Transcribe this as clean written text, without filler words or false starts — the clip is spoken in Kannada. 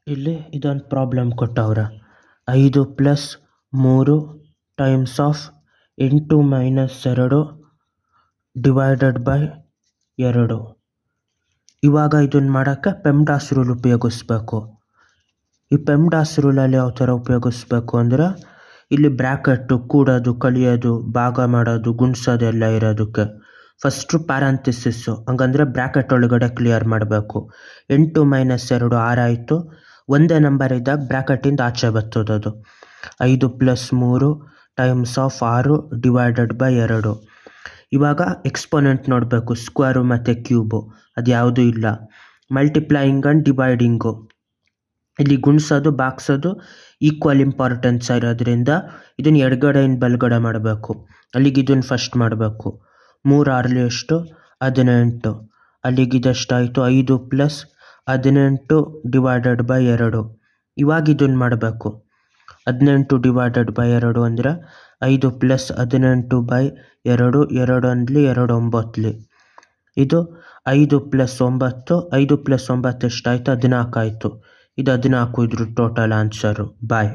ಇಲ್ಲಿ ಇದೊಂದು ಪ್ರಾಬ್ಲಮ್ ಕೊಟ್ಟವ್ರೆ. 5 + 3 ಟೈಮ್ಸ್ ಆಫ್ 8 - 2 ಡಿವೈಡೆಡ್ ಬೈ 2. ಇವಾಗ ಇದನ್ನು ಮಾಡೋಕ್ಕೆ ಪೆಮ್ಡಾಸ್ ರೂಲ್ ಉಪಯೋಗಿಸ್ಬೇಕು. ಈ ಪೆಮ್ಡಾಸ್ ರೂಲಲ್ಲಿ ಯಾವ ಥರ ಉಪಯೋಗಿಸ್ಬೇಕು ಅಂದರೆ, ಇಲ್ಲಿ ಬ್ರ್ಯಾಕೆಟು, ಕೂಡೋದು, ಕಳಿಯೋದು, ಭಾಗ ಮಾಡೋದು, ಗುಣಿಸೋದೆಲ್ಲ ಇರೋದಕ್ಕೆ ಫಸ್ಟು ಪ್ಯಾರಂಥೆಸಿಸ್ಸು, ಹಂಗಂದರೆ ಬ್ರ್ಯಾಕೆಟ್ ಒಳಗಡೆ ಕ್ಲಿಯರ್ ಮಾಡಬೇಕು. 8 - 2 6 ಆಯಿತು. ಒಂದೇ ನಂಬರ್ ಇದ್ದಾಗ ಬ್ರ್ಯಾಕೆಟಿಂದ ಆಚೆ ಬರ್ತದದು. 5 + 3 ಟೈಮ್ಸ್ ಆಫ್ 6 ಡಿವೈಡೆಡ್ ಬೈ 2. ಇವಾಗ ಎಕ್ಸ್ಪೋನೆಂಟ್ ನೋಡಬೇಕು, ಸ್ಕ್ವೇರು ಮತ್ತು ಕ್ಯೂಬು, ಅದು ಯಾವುದೂ ಇಲ್ಲ. ಮಲ್ಟಿಪ್ಲೈಯಿಂಗ್ ಆ್ಯಂಡ್ ಡಿವೈಡಿಂಗು, ಇಲ್ಲಿ ಗುಣಿಸೋದು ಭಾಗಿಸೋದು ಈಕ್ವಲ್ ಇಂಪಾರ್ಟೆನ್ಸ್ ಇರೋದ್ರಿಂದ ಇದನ್ನು ಎಡಗಡೆಯಿಂದ ಬಲಗಡೆ ಮಾಡಬೇಕು. ಅಲ್ಲಿಗೆ ಇದನ್ನು ಫಸ್ಟ್ ಮಾಡಬೇಕು. 3 × 6 ಎಷ್ಟು? 18. ಅಲ್ಲಿಗೆ ಇದೆಷ್ಟಾಯಿತು? 5 + 18 ಡಿವೈಡೆಡ್ ಬೈ 2. ಇವಾಗ ಇದನ್ನು ಮಾಡಬೇಕು. 18 ಡಿವೈಡೆಡ್ ಬೈ 2 ಅಂದರೆ 5 + 18 ಬೈ 2. 2 ಅಂದ್ಲಿ 2 9ಲಿ. ಇದು 5 + 9. 5 + 9 ಎಷ್ಟಾಯಿತು? 14 ಆಯಿತು. ಇದು 14 ಇದ್ರ ಟೋಟಲ್ ಆನ್ಸರು. ಬಾಯ್.